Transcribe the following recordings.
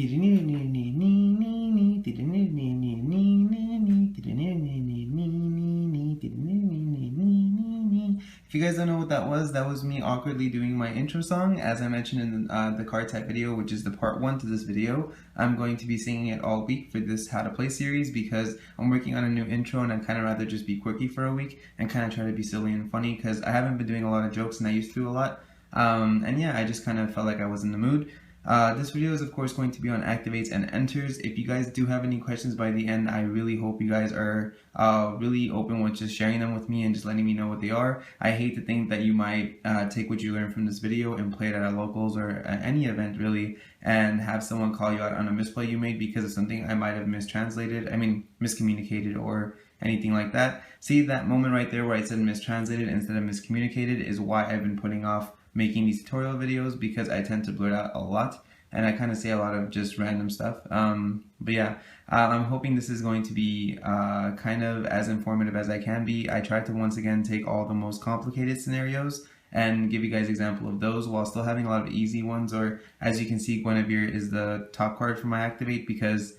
If you guys don't know what that was me awkwardly doing my intro song. As I mentioned in the card type video, which is the part 1 to this video. I'm going to be singing it all week for this How to Play series because I'm working on a new intro and I'd kind of rather just be quirky for a week and kind of try to be silly and funny because I haven't been doing a lot of jokes and I used to a lot. And yeah, I just kind of felt like I was in the mood. This video is of course going to be on activates and enters. If you guys do have any questions by the end, I really hope you guys are really open with just sharing them with me and just letting me know what they are. I hate to think that you might take what you learned from this video and play it at a locals or at any event really and have someone call you out on a misplay you made because of something I might have miscommunicated or anything like that. See, that moment right there where I said mistranslated instead of miscommunicated is why I've been putting off making these tutorial videos, because I tend to blurt out a lot and I kind of say a lot of just random stuff. But yeah, I'm hoping this is going to be kind of as informative as I can be. I tried to once again take all the most complicated scenarios and give you guys an example of those while still having a lot of easy ones. Or as you can see, Guinevere is the top card for my activate because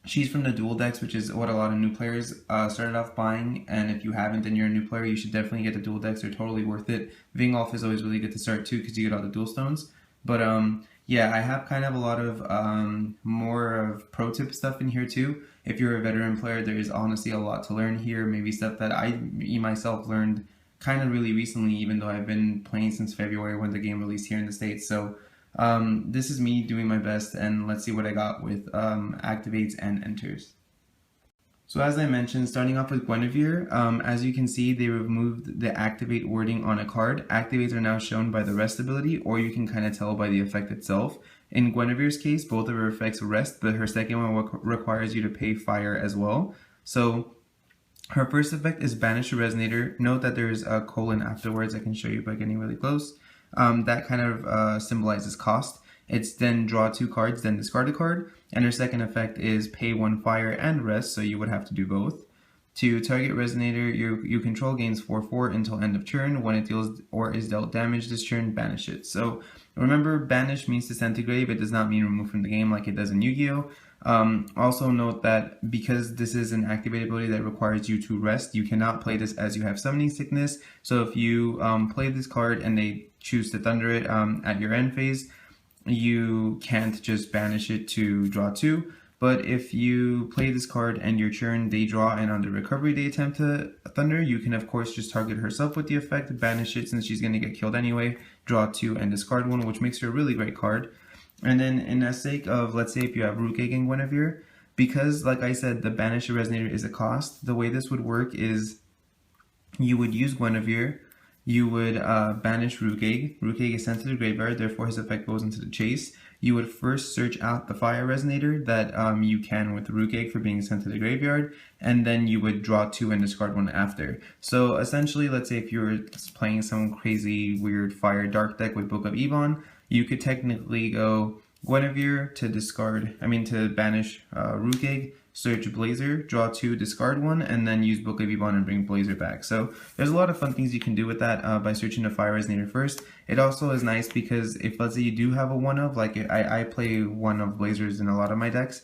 she's from the dual decks, which is what a lot of new players started off buying, and if you haven't and you're a new player, you should definitely get the dual decks. They're totally worth it. Vingolf is always really good to start too because you get all the dual stones. But yeah, I have kind of a lot of more of pro tip stuff in here too. If you're a veteran player, there is honestly a lot to learn here. Maybe stuff that I myself learned kind of really recently, even though I've been playing since February when the game released here in the States. So this is me doing my best, and let's see what I got with activates and enters. So as I mentioned, starting off with Guinevere, as you can see, they removed the activate wording on a card. Activates are now shown by the rest ability, or you can kind of tell by the effect itself. In Guinevere's case, both of her effects rest, but her second one requires you to pay fire as well. So her first effect is Banish a Resonator. Note that there's a colon afterwards. I can show you by getting really close. That kind of symbolizes cost. It's then draw 2 cards, then discard a card. And her second effect is pay 1 fire and rest, so you would have to do both. To target Resonator, you control gains 4/4 until end of turn. When it deals or is dealt damage this turn, banish it. So remember, banish means disintegrate, but does not mean remove from the game like it does in Yu-Gi-Oh! Also note that because this is an activated ability that requires you to rest, you cannot play this as you have summoning sickness. So if you play this card and they choose to thunder it at your end phase, you can't just banish it to draw 2. But if you play this card and your turn they draw and on the recovery they attempt to thunder, you can of course just target herself with the effect, banish it since she's going to get killed anyway, draw 2 and discard 1, which makes her a really great card. And then in the sake of, let's say if you have Rookeg and Guinevere, because like I said, the Banish a Resonator is a cost, the way this would work is you would use Guinevere, you would banish Rookeg. Rookeg is sent to the graveyard, therefore his effect goes into the chase. You would first search out the Fire Resonator that you can with Rookeg for being sent to the graveyard, and then you would draw 2 and discard 1 after. So essentially, let's say if you were playing some crazy weird Fire Dark deck with Book of Ebon, you could technically go Guinevere to banish Rookeg, search Blazer, draw 2, discard 1, and then use Book of Ebon and bring Blazer back. So there's a lot of fun things you can do with that by searching the Fire Resonator first. It also is nice because if, let's say, you do have a 1-of, like I play 1-of Blazers in a lot of my decks,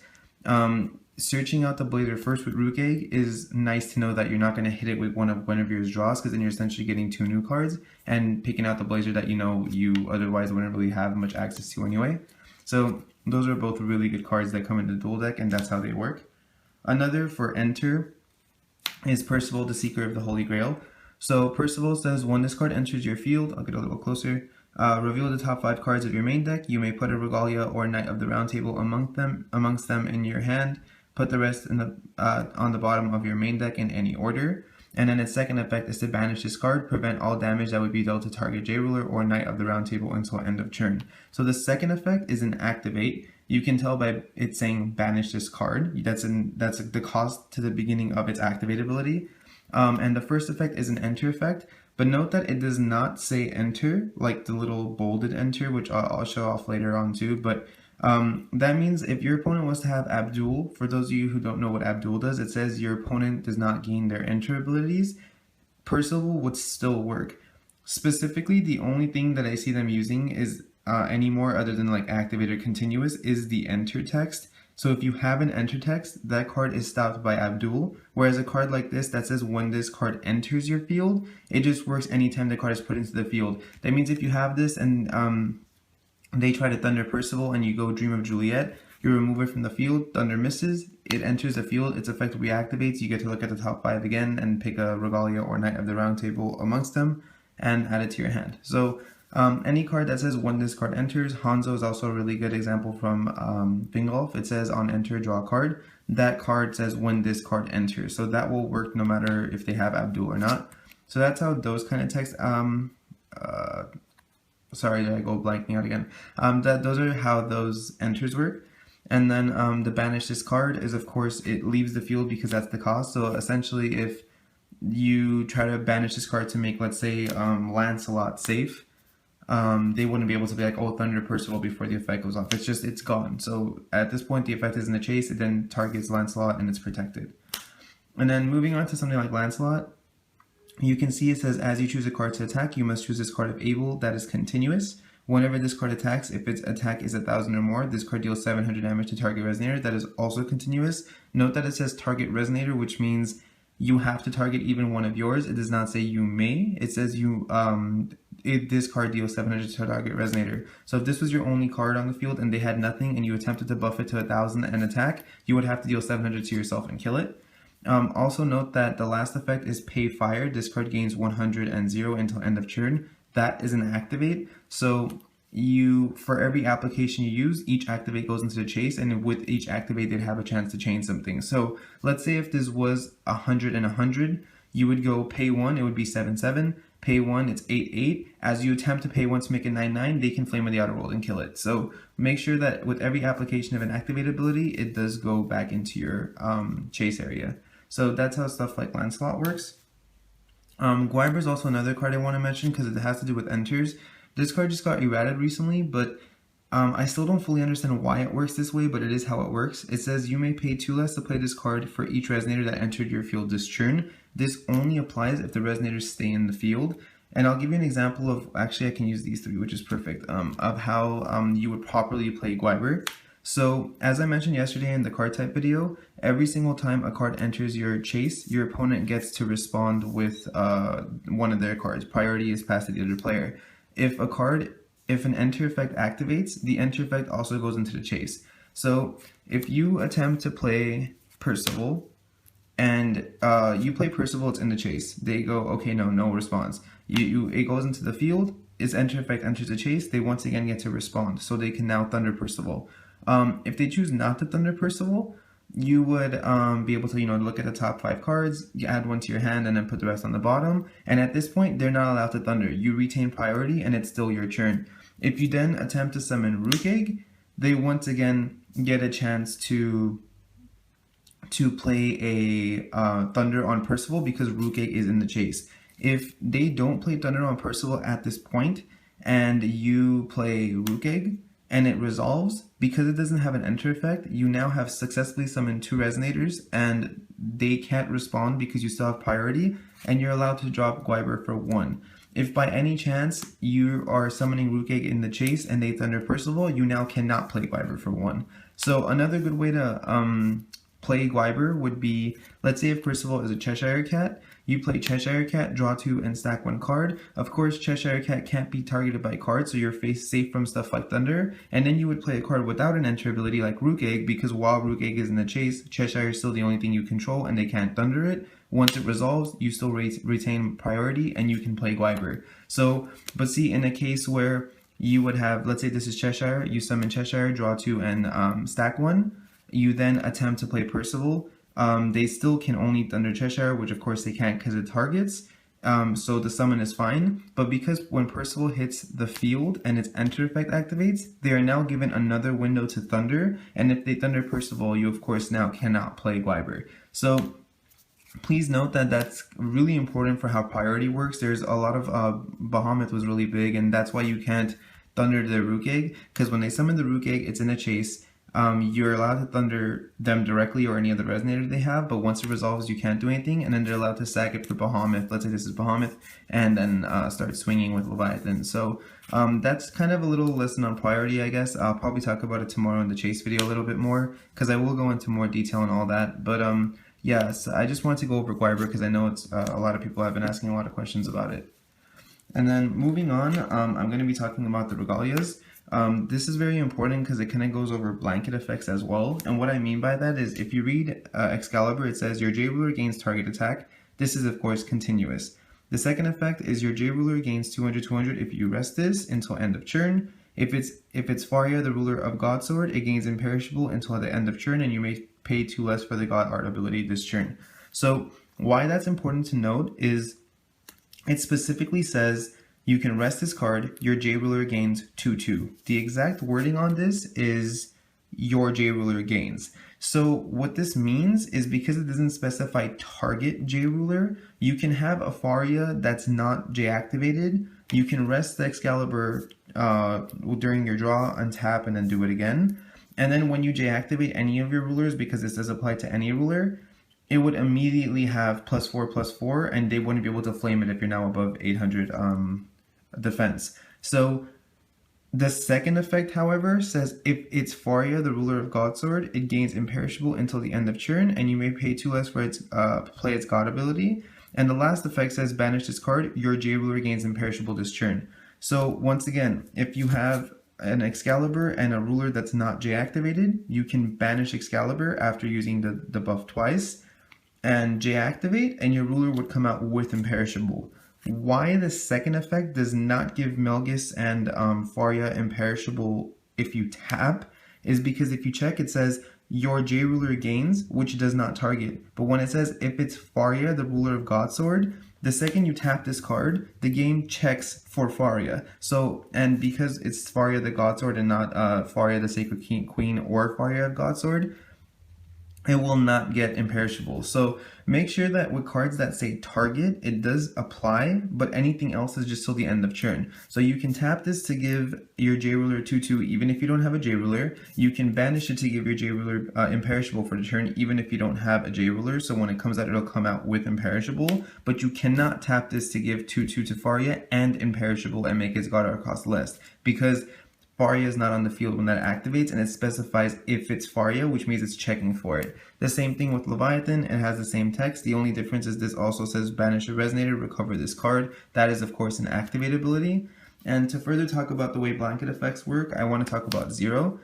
searching out the Blazer first with Rookeg is nice to know that you're not going to hit it with one of Guinevere's draws, because then you're essentially getting 2 new cards and picking out the Blazer that you know you otherwise wouldn't really have much access to anyway. So those are both really good cards that come in the dual deck, and that's how they work. Another for enter is Percival, the Seeker of the Holy Grail. So Percival says, when this card enters your field, I'll get a little closer, reveal the top 5 cards of your main deck. You may put a Regalia or Knight of the Round Table amongst them in your hand. Put the rest in on the bottom of your main deck in any order. And then its second effect is to banish this card, prevent all damage that would be dealt to target J-Ruler or Knight of the Round Table until end of turn. So the second effect is an activate. You can tell by it saying banish this card. That's the cost to the beginning of its activate ability. And the first effect is an enter effect. But note that it does not say enter, like the little bolded enter, which I'll show off later on too. But that means if your opponent was to have Abdul, for those of you who don't know what Abdul does, it says your opponent does not gain their enter abilities. Percival would still work. Specifically, the only thing that I see them using is anymore other than like activated continuous is the enter text. So if you have an enter text, that card is stopped by Abdul, whereas a card like this that says when this card enters your field, it just works anytime the card is put into the field. That means if you have this and they try to Thunder Percival and you go Dream of Juliet, you remove it from the field, Thunder misses, it enters the field, its effect reactivates, you get to look at the top 5 again and pick a Regalia or Knight of the Round Table amongst them and add it to your hand. So any card that says when this card enters, Hanzo is also a really good example from Fingolf. It says on enter, draw a card. That card says when this card enters. So that will work no matter if they have Abdul or not. So that's how those kind of text, sorry, did I go blanking out again? Those are how those enters work. And then the banish this card is, of course, it leaves the field because that's the cost. So essentially, if you try to banish this card to make, let's say, Lancelot safe, they wouldn't be able to be like, oh, Thunder Percival before the effect goes off. It's just, it's gone. So at this point, the effect is in the chase. It then targets Lancelot and it's protected. And then moving on to something like Lancelot, you can see it says, as you choose a card to attack, you must choose this card if able, that is continuous. Whenever this card attacks, if its attack is 1,000 or more, this card deals 700 damage to target Resonator. That is also continuous. Note that it says target Resonator, which means you have to target even one of yours. It does not say you may. It says you this card deals 700 to target Resonator. So if this was your only card on the field and they had nothing and you attempted to buff it to 1,000 and attack, you would have to deal 700 to yourself and kill it. Also note that the last effect is Pay Fire. This card gains 100 and 0 until end of turn. That is an activate. So you, for every application you use, each activate goes into the chase, and with each activate they'd have a chance to change something. So let's say if this was 100 and 100, you would go pay 1, it would be 7/7. Pay 1, it's 8/8. As you attempt to pay 1 to make it 9/9, they can Flame of the Outer World and kill it. So make sure that with every application of an activate ability, it does go back into your chase area. So that's how stuff like Lancelot works. Guiber is also another card I want to mention because it has to do with enters. This card just got errated recently, but I still don't fully understand why it works this way, but it is how it works. It says you may pay 2 less to play this card for each Resonator that entered your field this turn. This only applies if the Resonators stay in the field. And I'll give you an example of, actually I can use these 3, which is perfect, of how you would properly play Guiber. So, as I mentioned yesterday in the card type video, every single time a card enters your chase, your opponent gets to respond with one of their cards. Priority is passed to the other player. If an enter effect activates, the enter effect also goes into the chase. So, if you attempt to play Percival, and you play Percival, it's in the chase. They go, okay, no response. It goes into the field, its enter effect enters the chase, they once again get to respond. So they can now Thunder Percival. If they choose not to Thunder Percival, you would be able to, look at the top 5 cards, you add one to your hand, and then put the rest on the bottom. And at this point, they're not allowed to Thunder. You retain priority, and it's still your turn. If you then attempt to summon Rookegg, they once again get a chance to play a Thunder on Percival because Rookegg is in the chase. If they don't play Thunder on Percival at this point, and you play Rookegg, and it resolves, because it doesn't have an enter effect, you now have successfully summoned 2 Resonators, and they can't respond because you still have priority, and you're allowed to drop Guiber for 1. If by any chance you are summoning Rookegg in the chase and they Thunder Percival, you now cannot play Guiber for 1. So another good way to play Guiber would be, let's say if Percival is a Cheshire Cat, you play Cheshire Cat, draw 2, and stack 1 card. Of course, Cheshire Cat can't be targeted by cards, so you're safe from stuff like Thunder. And then you would play a card without an enter ability like Rookegg, because while Rookegg is in the chase, Cheshire is still the only thing you control, and they can't Thunder it. Once it resolves, you still retain priority, and you can play Guiber. So, but see, in a case where you would have, let's say this is Cheshire, you summon Cheshire, draw 2, and stack 1. You then attempt to play Percival. They still can only Thunder Cheshire, which of course they can't because it targets. So the summon is fine. But because when Percival hits the field and its enter effect activates, they are now given another window to Thunder. And if they Thunder Percival, you of course now cannot play Guiber. So please note that that's really important for how priority works. There's a lot of Bahamut was really big, and that's why you can't Thunder the Rookegg, because when they summon the Rookegg, it's in a chase. you're allowed to thunder them directly or any other resonator they have, but once it resolves, you can't do anything, and then they're allowed to sack it for Bahamut. Let's say this is Bahamut, and then start swinging with Leviathan. So that's kind of a little lesson on priority, I guess. I'll probably talk about it tomorrow in the chase video a little bit more, because I will go into more detail on all that. But yes, I just wanted to go over Guiber because I know it's a lot of people have been asking a lot of questions about it. And then moving on, I'm going to be talking about the Regalias. This is very important because it kind of goes over blanket effects as well. And what I mean by that is if you read Excalibur, it says your J-Ruler gains target attack. This is of course continuous. The second effect is your J-Ruler gains 200/200 if you rest this until end of turn. If it's Faria, the ruler of Godsword, it gains imperishable until the end of turn, and you may pay 2 less for the God Art ability this turn. So why that's important to note is it specifically says you can rest this card, your J-Ruler gains 2/2. The exact wording on this is your J-Ruler gains. So what this means is because it doesn't specify target J-Ruler, you can have a Faria that's not J-activated. You can rest the Excalibur during your draw, untap, and then do it again. And then when you J-activate any of your rulers, because this does apply to any ruler, it would immediately have +4/+4, and they wouldn't be able to flame it if you're now above 800 defense. So the second effect, however, says if it's Faria, the ruler of Godsword, it gains imperishable until the end of turn, and you may pay 2 less for its play its God ability. And the last effect says banish this card, your J-Ruler gains imperishable this turn. So once again, if you have an Excalibur and a ruler that's not J-activated, you can banish Excalibur after using the buff twice, and J-activate, and your ruler would come out with imperishable. Why the second effect does not give Melgus and Faria imperishable if you tap is because if you check, it says your J-Ruler gains, which does not target. But when it says if it's Faria, the ruler of Godsword, the second you tap this card, the game checks for Faria. So, and because it's Faria the Godsword and not Faria the Sacred Queen or Faria of Godsword, it will not get imperishable. So make sure that with cards that say target, it does apply, but anything else is just till the end of turn. So you can tap this to give your J-Ruler 2/2 even if you don't have a J-Ruler. You can banish it to give your J-Ruler imperishable for the turn even if you don't have a J-Ruler. So when it comes out, it'll come out with imperishable, but you cannot tap this to give 2/2 to Faria and imperishable and make its God Art cost less, because Faria is not on the field when that activates, and it specifies if it's Faria, which means it's checking for it. The same thing with Leviathan, it has the same text. The only difference is this also says banish a resonator, recover this card. That is of course an activate ability. And to further talk about the way blanket effects work, I want to talk about Zero.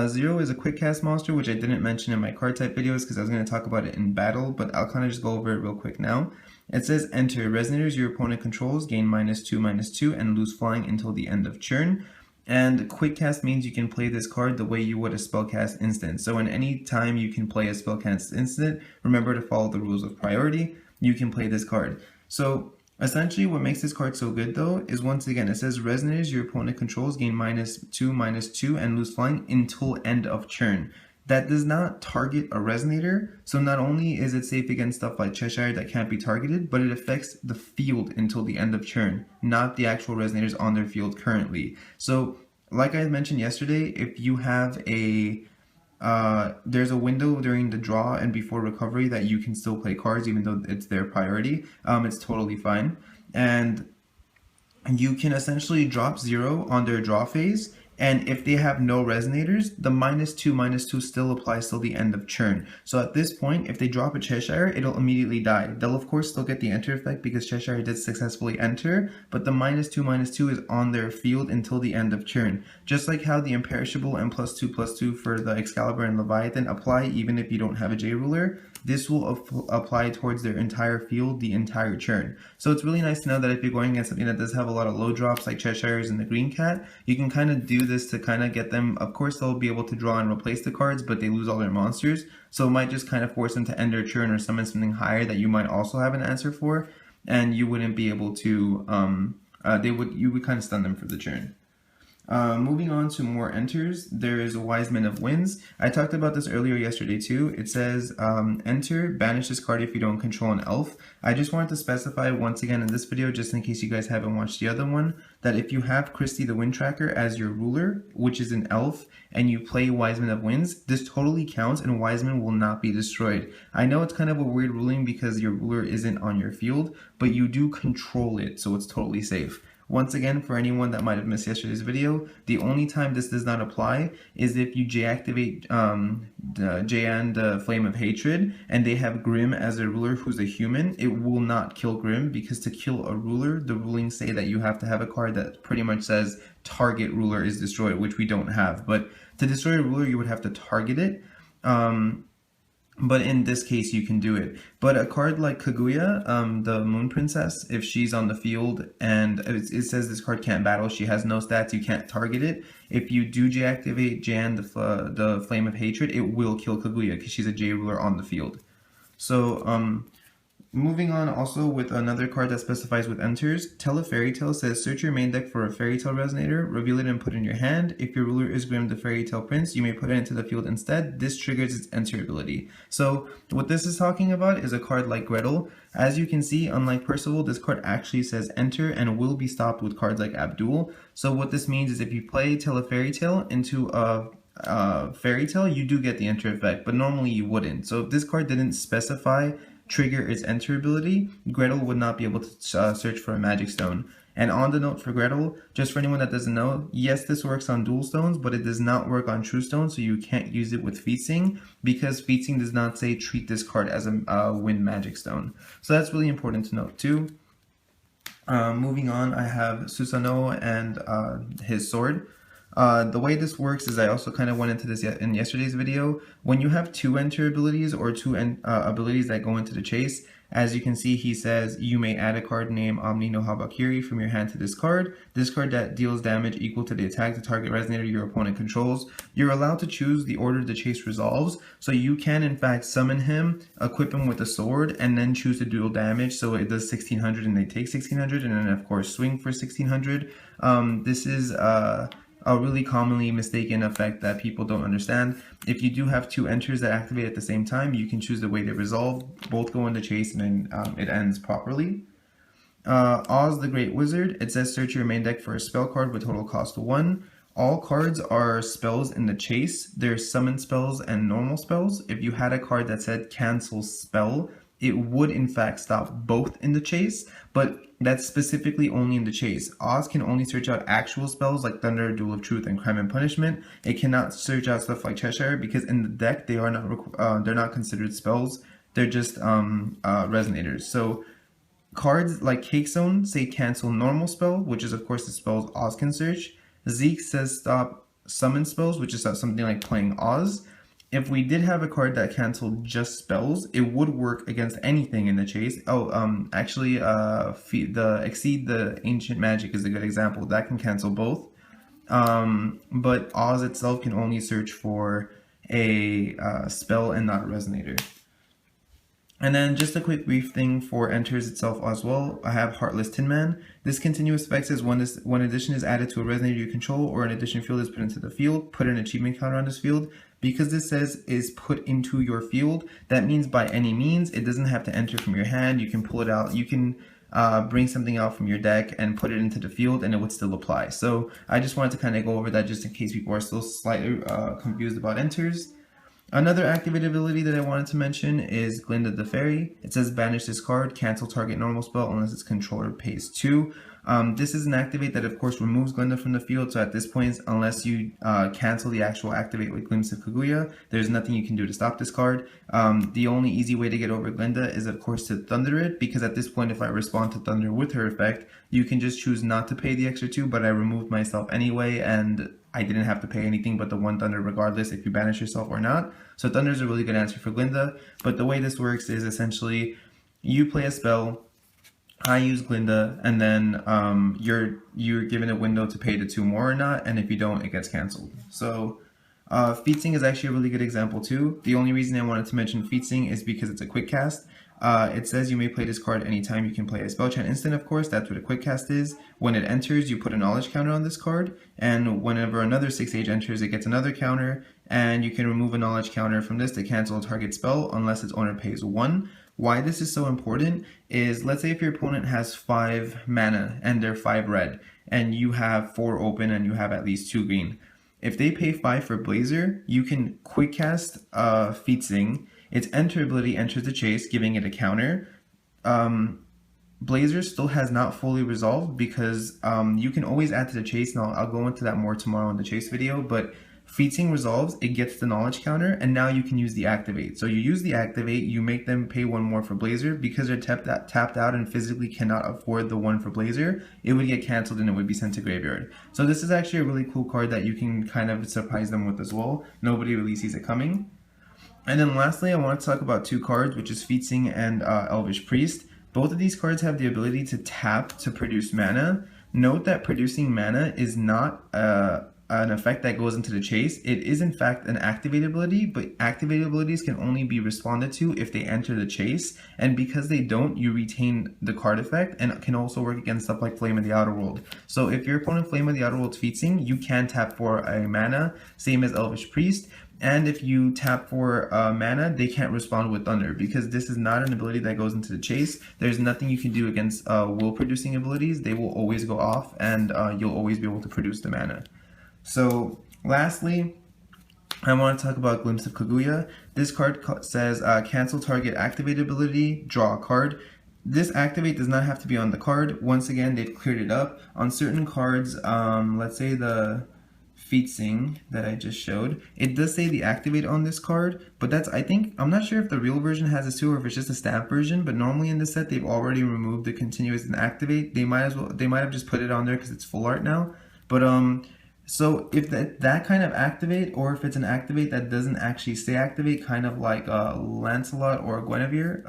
Zero is a quick cast monster, which I didn't mention in my card type videos because I was going to talk about it in battle, but I'll kind of just go over it real quick now. It says enter resonators your opponent controls, gain -2/-2, and lose flying until the end of turn. And quick cast means you can play this card the way you would a spellcast instant. So in any time you can play a spellcast instant, remember to follow the rules of priority, you can play this card. So essentially what makes this card so good though is, once again, it says resonators your opponent controls gain -2/-2 and lose flying until end of turn. That does not target a resonator, so not only is it safe against stuff like Cheshire that can't be targeted, but it affects the field until the end of turn, not the actual resonators on their field currently. So, like I mentioned yesterday, if you have a there's a window during the draw and before recovery that you can still play cards even though it's their priority, it's totally fine. And you can essentially drop Zero on their draw phase, and if they have no resonators, the -2/-2 still applies till the end of turn. So at this point, if they drop a Cheshire, it'll immediately die. They'll of course still get the enter effect because Cheshire did successfully enter, but the -2/-2 is on their field until the end of turn. Just like how the imperishable and +2/+2 for the Excalibur and Leviathan apply even if you don't have a J-Ruler, this will apply towards their entire field the entire turn. So it's really nice to know that if you're going against something that does have a lot of low drops like Cheshires and the Green Cat, you can kind of do this to kind of get them. Of course they'll be able to draw and replace the cards, but they lose all their monsters, so it might just kind of force them to end their turn or summon something higher that you might also have an answer for, and you wouldn't be able to you would kind of stun them for the turn. Moving on to more enters, there is Wise Men of Winds. I talked about this earlier yesterday too. It says enter, banish this card if you don't control an elf. I just wanted to specify once again in this video, just in case you guys haven't watched the other one, that if you have Christy the Wind Tracker as your ruler, which is an elf, and you play Wise Men of Winds, this totally counts and Wise Men will not be destroyed. I know it's kind of a weird ruling because your ruler isn't on your field, but you do control it, so it's totally safe. Once again, for anyone that might have missed yesterday's video, the only time this does not apply is if you J-activate Jayan, the Flame of Hatred, and they have Grim as a ruler who's a human. It will not kill Grim, because to kill a ruler, the rulings say that you have to have a card that pretty much says target ruler is destroyed, which we don't have. But to destroy a ruler, you would have to target it. But in this case, you can do it. But a card like Kaguya, the Moon Princess, if she's on the field and it says this card can't battle, she has no stats, you can't target it. If you do J-activate Jan, the Flame of Hatred, it will kill Kaguya because she's a J ruler on the field. So, moving on also with another card that specifies with enters, Tell a Fairy Tale says search your main deck for a Fairy Tale Resonator, reveal it and put it in your hand. If your ruler is Grim the Fairy Tale Prince, you may put it into the field instead. This triggers its enter ability. So what this is talking about is a card like Gretel. As you can see, unlike Percival, this card actually says enter and will be stopped with cards like Abdul. So what this means is if you play Tell a Fairy Tale into a Fairy Tale, you do get the enter effect, but normally you wouldn't. So if this card didn't specify trigger its enter ability, Gretel would not be able to search for a magic stone. And on the note for Gretel, just for anyone that doesn't know, yes, this works on dual stones, but it does not work on true stones, so you can't use it with Feasting, because Feasting does not say treat this card as a wind magic stone. So that's really important to note too. Moving on, I have Susanoo and his sword. The way this works is I also kind of went into this in yesterday's video. When you have two enter abilities or two abilities that go into the chase, as you can see, he says you may add a card named Omni no Habakiri from your hand to this card. This card that deals damage equal to the attack the target resonator your opponent controls. You're allowed to choose the order the chase resolves, so you can in fact summon him, equip him with a sword, and then choose to deal damage. So it does 1600 and they take 1600, and then of course swing for 1600. This is a really commonly mistaken effect that people don't understand. If you do have two enters that activate at the same time, you can choose the way they resolve. Both go into chase and then it ends properly. Oz the Great Wizard, it says search your main deck for a spell card with total cost 1. All cards are spells in the chase. There's summon spells and normal spells. If you had a card that said cancel spell, it would in fact stop both in the chase, but that's specifically only in the chase. Oz can only search out actual spells like Thunder, Duel of Truth, and Crime and Punishment. It cannot search out stuff like Cheshire because in the deck they are not they're not considered spells. They're just resonators. So cards like Cake Zone say cancel normal spell, which is of course the spells Oz can search. Zeke says stop summon spells, which is something like playing Oz. If we did have a card that canceled just spells, it would work against anything in the chase. Actually, the Exceed the Ancient Magic is a good example. That can cancel both. But Oz itself can only search for a spell and not a resonator. And then just a quick brief thing for enters itself as well. I have Heartless Tin Man. This continuous effect says when addition is added to a resonator you control or an addition field is put into the field, put an achievement counter on this field. Because this says is put into your field, that means by any means. It doesn't have to enter from your hand. You can pull it out. You can bring something out from your deck and put it into the field and it would still apply. So I just wanted to kind of go over that just in case people are still slightly confused about enters. Another activated ability that I wanted to mention is Glinda the Fairy. It says banish this card, cancel target normal spell unless its controller pays 2. This is an activate that of course removes Glinda from the field, so at this point, unless you cancel the actual activate with Glimpse of Kaguya, there's nothing you can do to stop this card. The only easy way to get over Glinda is of course to Thunder it, because at this point if I respond to Thunder with her effect, you can just choose not to pay the extra 2, but I removed myself anyway, and I didn't have to pay anything but the 1 Thunder regardless if you banish yourself or not. So Thunder is a really good answer for Glinda, but the way this works is essentially you play a spell, I use Glinda, and then you're given a window to pay the 2 more or not, and if you don't, it gets cancelled. So Feasting is actually a really good example too. The only reason I wanted to mention Feasting is because it's a quick cast. It says you may play this card anytime. You can play a spell chant instant, of course. That's what a quick cast is. When it enters, you put a knowledge counter on this card, and whenever another 6-age enters, it gets another counter, and you can remove a knowledge counter from this to cancel a target spell unless its owner pays 1. Why this is so important is, let's say if your opponent has 5 mana and they're 5 red, and you have 4 open and you have at least 2 green. If they pay 5 for Blazer, you can quick cast Feat Sing. Its enter ability enters the chase, giving it a counter. Blazer still has not fully resolved because you can always add to the chase, and I'll go into that more tomorrow in the chase video, but Feat Sing resolves, it gets the knowledge counter, and now you can use the activate. So you use the activate, you make them pay 1 more for Blazer. Because they're tapped out and physically cannot afford the 1 for Blazer, it would get canceled and it would be sent to graveyard. So this is actually a really cool card that you can kind of surprise them with as well. Nobody really sees it coming. And then lastly, I want to talk about 2 cards, which is Feat Sing and Elvish Priest. Both of these cards have the ability to tap to produce mana. Note that producing mana is not an effect that goes into the chase. It is in fact an activate ability, but activate abilities can only be responded to if they enter the chase, and because they don't, you retain the card effect, and it can also work against stuff like Flame of the Outer World. So if your opponent Flame of the Outer World's Feat Sing, you can tap for a mana, same as Elvish Priest. And if you tap for mana, they can't respond with Thunder, because this is not an ability that goes into the chase. There's nothing you can do against will producing abilities. They will always go off, and you'll always be able to produce the mana. So lastly, I want to talk about Glimpse of Kaguya. This card says cancel target activate ability, draw a card. This activate does not have to be on the card. Once again, they've cleared it up. On certain cards, let's say the Feat Sing that I just showed, it does say the activate on this card, but that's, I'm not sure if the real version has this too or if it's just a stamp version, but normally in this set they've already removed the continuous and activate. They might have just put it on there because it's full art now. But so if that kind of activate, or if it's an activate that doesn't actually say activate, kind of like Lancelot or Guinevere.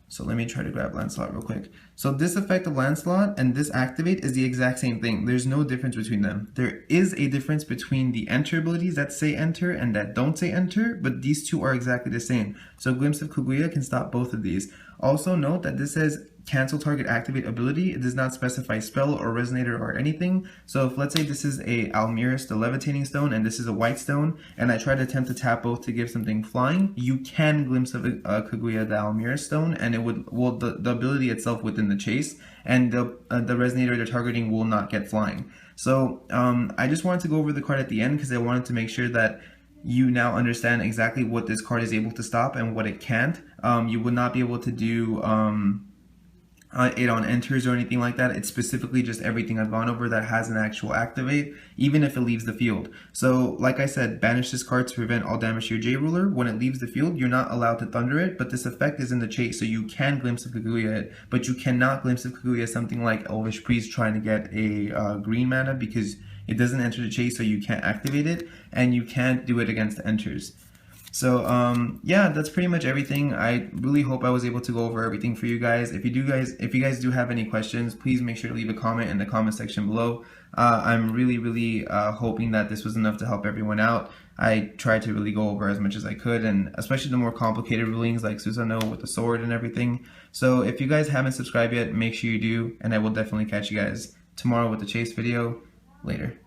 So let me try to grab Lancelot real quick. So this effect of Lancelot and this activate is the exact same thing. There's no difference between them. There is a difference between the enter abilities that say enter and that don't say enter, but these two are exactly the same. So Glimpse of Kaguya can stop both of these. Also note that this says cancel target activate ability. It does not specify spell or resonator or anything. So if, let's say this is a Almirus, the levitating stone, and this is a white stone, and I try to attempt to tap both to give something flying, you can Glimpse of Kaguya the Almirus stone, and it would, well, the ability itself within the chase, and the resonator they're targeting will not get flying. So I just wanted to go over the card at the end because I wanted to make sure that you now understand exactly what this card is able to stop and what it can't. You would not be able to do it on enters or anything like that. It's specifically just everything I've gone over that has an actual activate, even if it leaves the field. So like I said, banish this card to prevent all damage to your J ruler. When it leaves the field, you're not allowed to thunder it, but this effect is in the chase, so you can Glimpse of Kaguya it, but you cannot Glimpse of Kaguya something like Elvish Priest trying to get a green mana, because it doesn't enter the chase, so you can't activate it, and you can't do it against enters. So yeah, that's pretty much everything. I really hope I was able to go over everything for you guys. If you guys do have any questions, please make sure to leave a comment in the comment section below. I'm really hoping that this was enough to help everyone out. I tried to really go over as much as I could, and especially the more complicated rulings like Susanoo with the sword and everything. So if you guys haven't subscribed yet, make sure you do, and I will definitely catch you guys tomorrow with the chase video. Later.